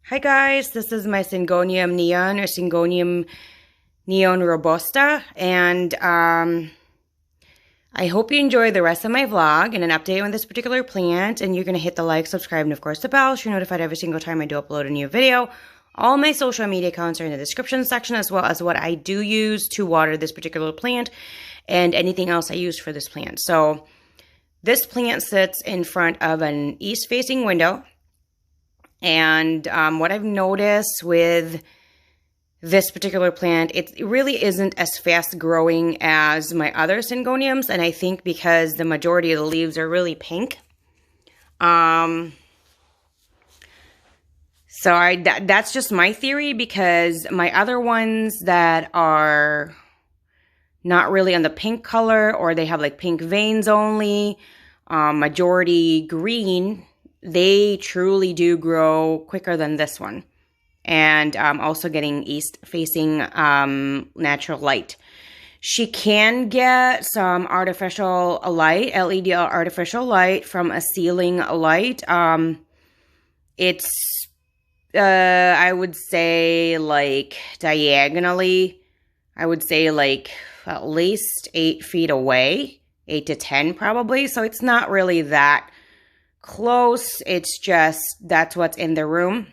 Hi guys, this is my Syngonium Neon or Syngonium Neon Robusta, and I hope you enjoy the rest of my vlog and an update on this particular plant. And you're going to hit the like, subscribe, and of course the bell so you're notified every single time I do upload a new video. All my social media accounts are in the description section, as well as what I do use to water this particular plant and anything else I use for this plant. So this plant sits in front of an east-facing window. And what I've noticed with this particular plant, it really isn't as fast growing as my other Syngoniums. And I think because the majority of the leaves are really pink. So that's just my theory, because my other ones that are not really on the pink color, or they have like pink veins only, majority green, they truly do grow quicker than this one. And also getting east-facing natural light. She can get some artificial light, LED artificial light from a ceiling light. It's, I would say, like, diagonally, I would say, like, at least 8 feet away. 8 to 10, probably. So it's not really that close. It's just that's what's in the room.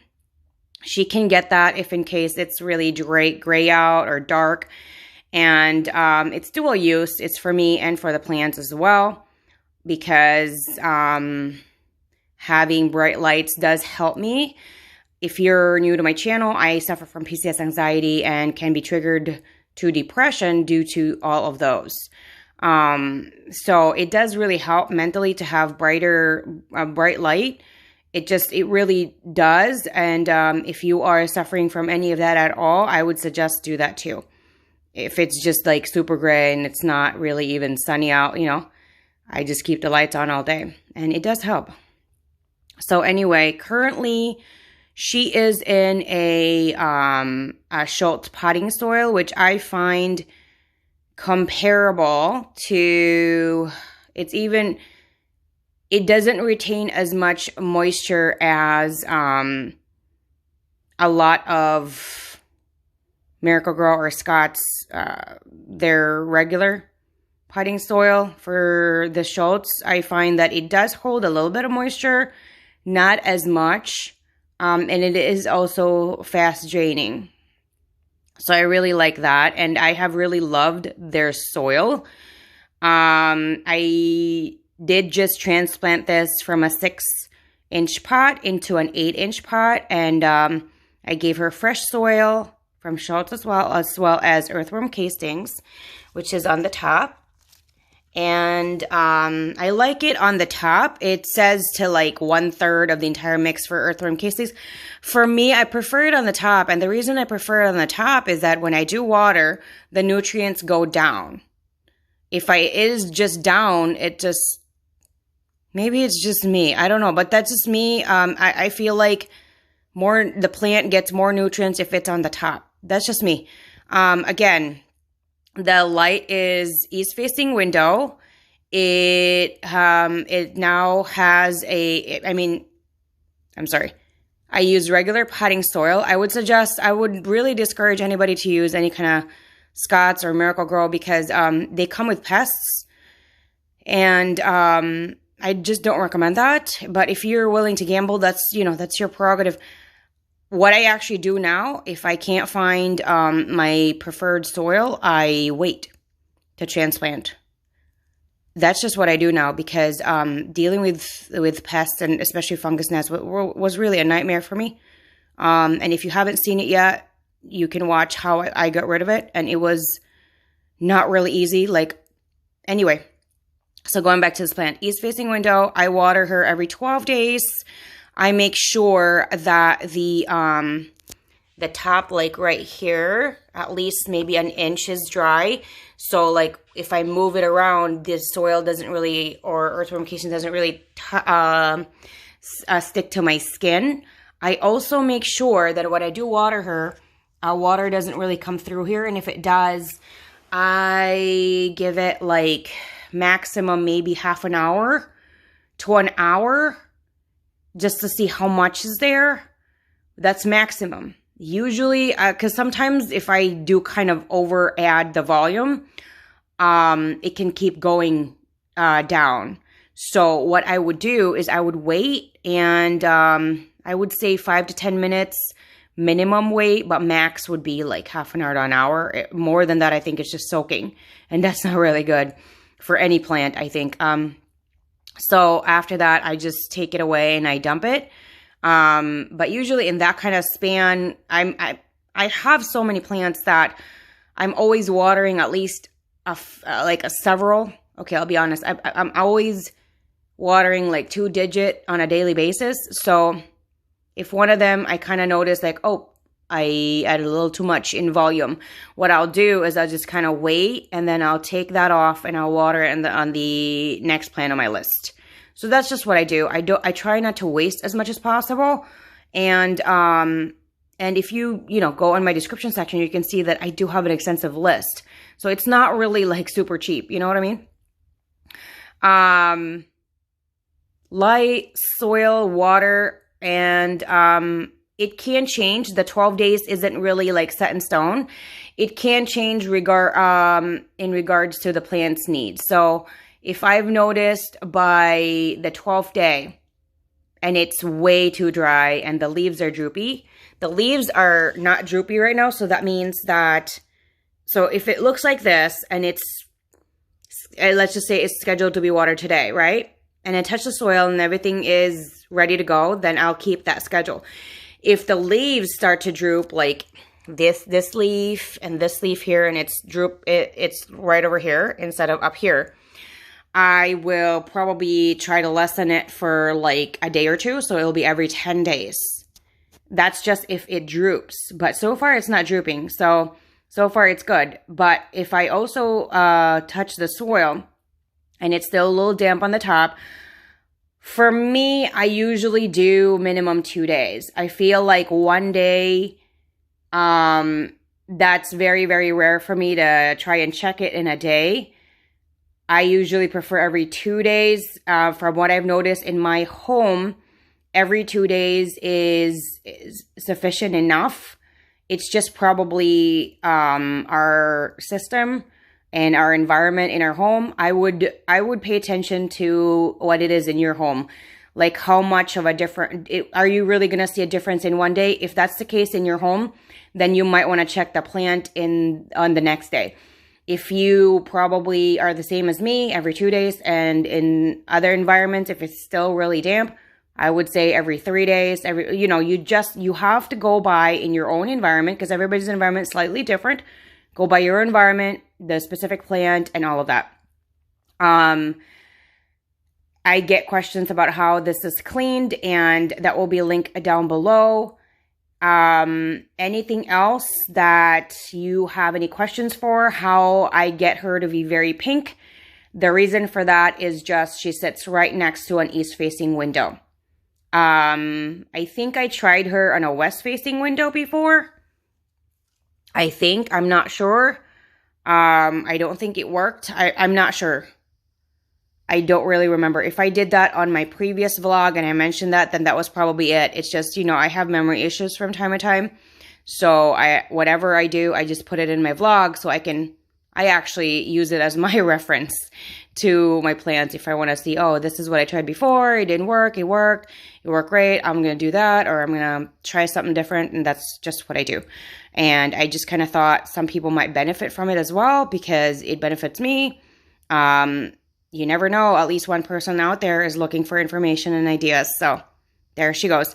She can get that if in case it's really gray out or dark. And it's dual use. It's for me and for the plants as well, because having bright lights does help me. If you're new to my channel, I suffer from PCOS anxiety and can be triggered to depression due to all of those. So it does really help mentally to have bright light. It really does. And if you are suffering from any of that at all, I would suggest do that too. If it's just like super gray and it's not really even sunny out, you know, I just keep the lights on all day and it does help. So anyway, currently she is in a Schultz potting soil, which I find comparable to, it doesn't retain as much moisture as a lot of Miracle-Gro or Scott's, their regular potting soil. For the Schultz, I find that it does hold a little bit of moisture, not as much, and it is also fast draining. So I really like that, and I have really loved their soil. I did just transplant this from a 6-inch pot into an 8-inch pot, and I gave her fresh soil from Schultz as well as earthworm castings, which is on the top. And I like it on the top. It says to like 1/3 of the entire mix for earthworm castings. For me, I prefer it on the top. And the reason I prefer it on the top is that when I do water, the nutrients go down. If it is just down, maybe it's just me. I don't know, but that's just me. I feel like the plant gets more nutrients if it's on the top. That's just me. Again, the light is east-facing window. It now has I use regular potting soil. I would really discourage anybody to use any kind of Scott's or Miracle-Gro, because they come with pests. And I just don't recommend that. But if you're willing to gamble, that's your prerogative. What I actually do now, if I can't find my preferred soil, I wait to transplant. That's just what I do now, because dealing with pests and especially fungus gnats was really a nightmare for me. And if you haven't seen it yet, you can watch how I got rid of it, and it was not really easy. Anyway, so going back to this plant, east-facing window, I water her every 12 days. I make sure that the top, like right here, at least maybe an inch is dry. So like if I move it around, the soil doesn't really, or earthworm casing doesn't really stick to my skin. I also make sure that when I do water her, water doesn't really come through here. And if it does, I give it like maximum maybe half an hour to an hour just to see how much is there. That's maximum. Usually, because sometimes if I do kind of over add the volume, it can keep going down. So what I would do is I would wait, and I would say 5 to 10 minutes minimum wait, but max would be like half an hour to an hour. More than that, I think it's just soaking, and that's not really good for any plant, I think. So after that, I just take it away and I dump it. But usually in that kind of span, I have so many plants that I'm always watering at least several. Okay, I'll be honest. I'm always watering like 2-digit on a daily basis. So if one of them I kind of notice like, oh, I added a little too much in volume, what I'll do is I'll just kind of wait, and then I'll take that off and I'll water it on the next plant on my list. So that's just what I do. I try not to waste as much as possible. And if you go on my description section, you can see that I do have an extensive list. So it's not really like super cheap. You know what I mean? Light, soil, water, and it can change. The 12 days isn't really like set in stone. It can change in regards to the plant's needs. So if I've noticed by the 12th day and it's way too dry and the leaves are droopy, the leaves are not droopy right now. So that means that, so if it looks like this and it's, let's just say it's scheduled to be watered today, right? And I touch the soil and everything is ready to go, then I'll keep that schedule. If the leaves start to droop, like this leaf and this leaf here, and it's right over here instead of up here, I will probably try to lessen it for like a day or two. So it'll be every 10 days. That's just if it droops. But so far it's not drooping. So far it's good. But if I also touch the soil and it's still a little damp on the top, for me, I usually do minimum 2 days. I feel like 1 day, that's very, very rare for me to try and check it in a day. I usually prefer every 2 days. From what I've noticed in my home, every 2 days is sufficient enough. It's just probably our system and our environment in our home. I would pay attention to what it is in your home. Like how much of a are you really going to see a difference in 1 day? If that's the case in your home, then you might want to check the plant on the next day. If you probably are the same as me, every 2 days, and in other environments, if it's still really damp, I would say every 3 days. You have to go by in your own environment, because everybody's environment is slightly different. Go by your environment, the specific plant, and all of that. I get questions about how this is cleaned, and that will be linked down below. Anything else that you have any questions for? How I get her to be very pink? The reason for that is just she sits right next to an east-facing window. I think I tried her on a west-facing window before. I'm not sure. I don't think it worked. I'm not sure. I don't really remember. If I did that on my previous vlog and I mentioned that, then that was probably it. It's just, I have memory issues from time to time. So whatever I do, I just put it in my vlog so I actually use it as my reference to my plants. If I want to see, oh, this is what I tried before. It didn't work. It worked. It worked great. I'm going to do that, or I'm going to try something different. And that's just what I do. And I just kind of thought some people might benefit from it as well, because it benefits me. You never know. At least one person out there is looking for information and ideas. So there she goes.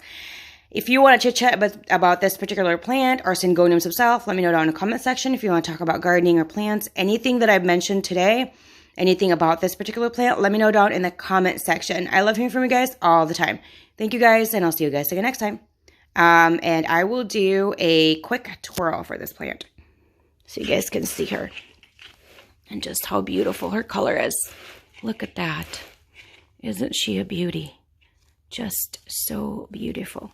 If you want to chit-chat about this particular plant or Syngoniums itself, let me know down in the comment section. If you want to talk about gardening or plants, anything that I've mentioned today, anything about this particular plant, let me know down in the comment section. I love hearing from you guys all the time. Thank you guys, and I'll see you guys again next time. And I will do a quick twirl for this plant so you guys can see her and just how beautiful her color is. Look at that. Isn't she a beauty? Just so beautiful.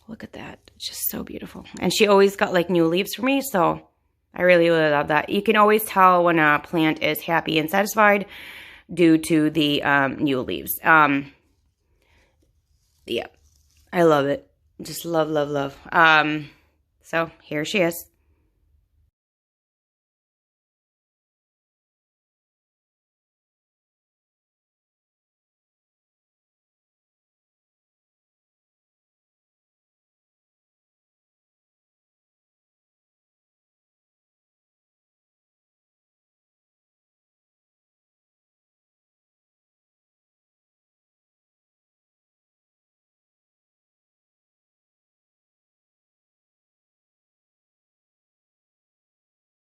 Look at that. Just so beautiful. And she always got like new leaves for me, so I really, really love that. You can always tell when a plant is happy and satisfied due to the new leaves. Yeah, I love it. Just love, love, love. So here she is.